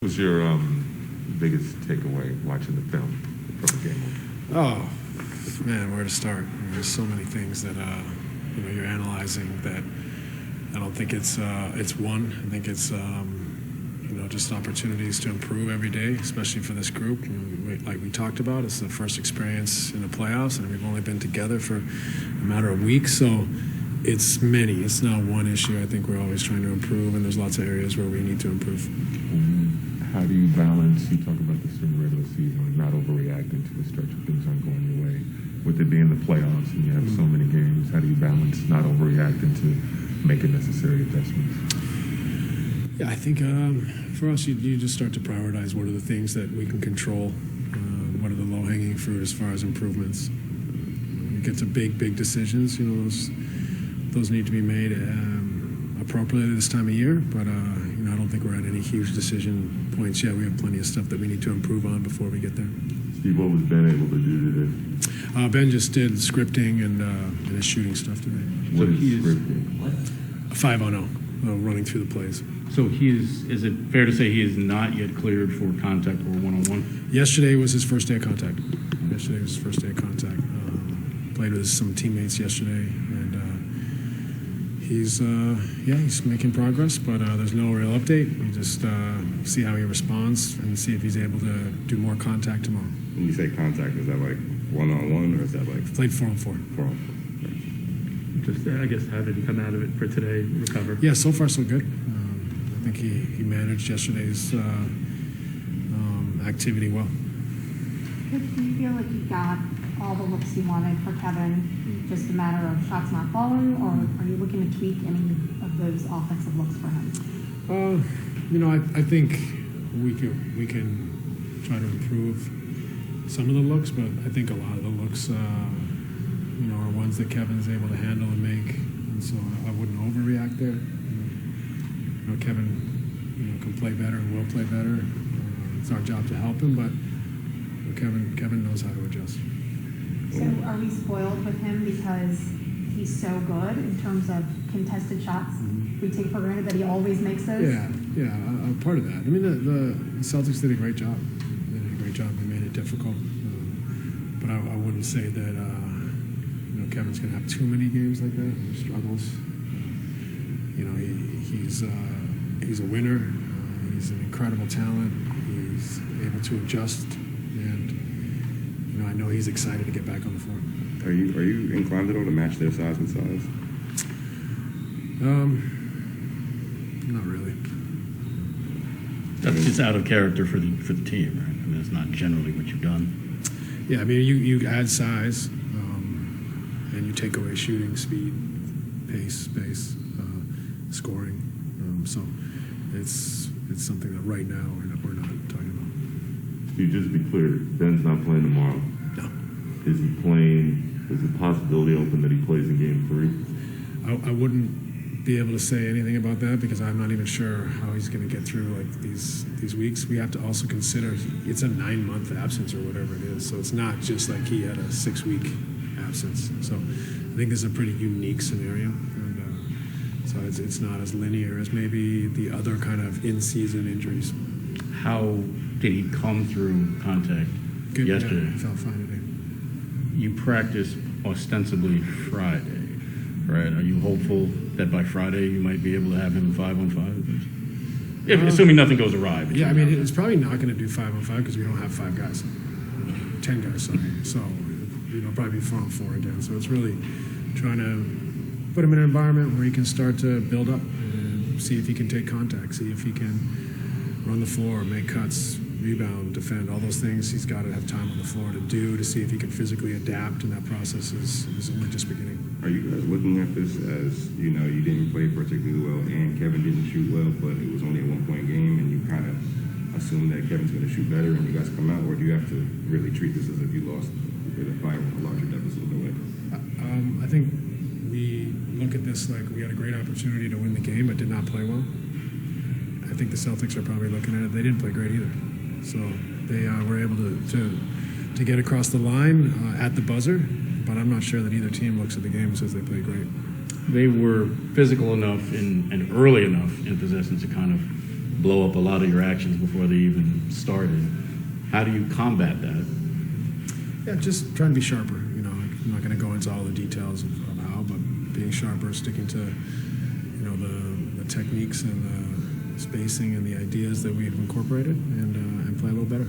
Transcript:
was your biggest takeaway watching the film from the game? Oh, man, where to start? There's so many things that you're analyzing that I don't think it's one. I think it's just opportunities to improve every day, especially for this group. Like we talked about, it's the first experience in the playoffs, and we've only been together for a matter of weeks, so it's many. It's not one issue. I think we're always trying to improve, and there's lots of areas where we need to improve. How do you balance, you talk about this during the regular season, not overreacting to the stretch of things aren't going your way, with it being the playoffs and you have so many games, how do you balance not overreacting to making necessary adjustments? Yeah, I think for us, you just start to prioritize what are the things that we can control, what are the low-hanging fruit as far as improvements. You get to big decisions, those need to be made appropriately this time of year, but I don't think we're at any huge decision points yet. We have plenty of stuff that we need to improve on before we get there. Steve, what was Ben able to do today? Ben just did scripting and his shooting stuff today. What is scripting? What? 5-on-0, running through the plays. So is it fair to say he is not yet cleared for contact or one-on-one? Yesterday was his first day of contact. Played with some teammates yesterday, and he's making progress, but there's no real update. We just see how he responds and see if he's able to do more contact tomorrow. When you say contact, is that like one-on-one, or is that like... Played 4-on-4. 4-on-4. Just, I guess, how did he come out of it for today, recover? Yeah, so far so good. I think he managed yesterday's activity well. Do you feel like you got all the looks you wanted for Kevin, just a matter of shots not falling, or are you looking to tweak any of those offensive looks for him? I think we can try to improve some of the looks, but I think a lot of the looks, are ones that Kevin's able to handle and make, and so I wouldn't overreact there. Kevin, can play better and will play better. It's our job to help him, but Kevin knows how to adjust. So are we spoiled with him because he's so good in terms of contested shots? Mm-hmm. We take for granted that he always makes those? Yeah, part of that. I mean, the Celtics did a great job. They made it difficult. But I wouldn't say that, Kevin's going to have too many games like that. He struggles. He's a winner. He's an incredible talent. He's able to adjust, and I know he's excited to get back on the floor. Are you inclined at all to match their size and size? Not really. That's just out of character for the team, right? I mean, it's not generally what you've done. Yeah, I mean, you add size, and you take away shooting, speed, pace, space, scoring. So it's something that right now we're not talking about. Steve, just to be clear, Ben's not playing tomorrow. No. Is he playing? Is the possibility open that he plays in Game 3? I wouldn't be able to say anything about that because I'm not even sure how he's going to get through these weeks. We have to also consider it's a 9-month absence or whatever it is. So it's not just like he had a 6-week absence. So I think this is a pretty unique scenario. And so it's not as linear as maybe the other kind of in-season injuries. How did he come through contact yesterday? Yeah, felt fine today. You practiced ostensibly Friday, right? Are you hopeful that by Friday you might be able to have him 5-on-5? Assuming nothing goes awry. Yeah, I mean, it's probably not going to do 5-on-5 because we don't have 5 guys. 10 guys, sorry. So, probably be 4-on-4 again. So it's really trying to put him in an environment where he can start to build up and see if he can take contact, see if he can run the floor, make cuts, rebound, defend, all those things he's got to have time on the floor to do to see if he can physically adapt, and that process is only just beginning. Are you guys looking at this as, you didn't play particularly well and Kevin didn't shoot well, but it was only a 1-point game, and you kind of assume that Kevin's going to shoot better and you guys come out, or do you have to really treat this as if you lost by a larger deficit in a way? I think we look at this like we had a great opportunity to win the game but did not play well. I think the Celtics are probably looking at it. They didn't play great either. So they were able to get across the line at the buzzer, but I'm not sure that either team looks at the game and says they played great. They were physical enough and early enough in possession to kind of blow up a lot of your actions before they even started. How do you combat that? Yeah, just trying to be sharper. You know, I'm not going to go into all the details of how, but being sharper, sticking to, you know, the techniques and the spacing and the ideas that we've incorporated, and play a little better.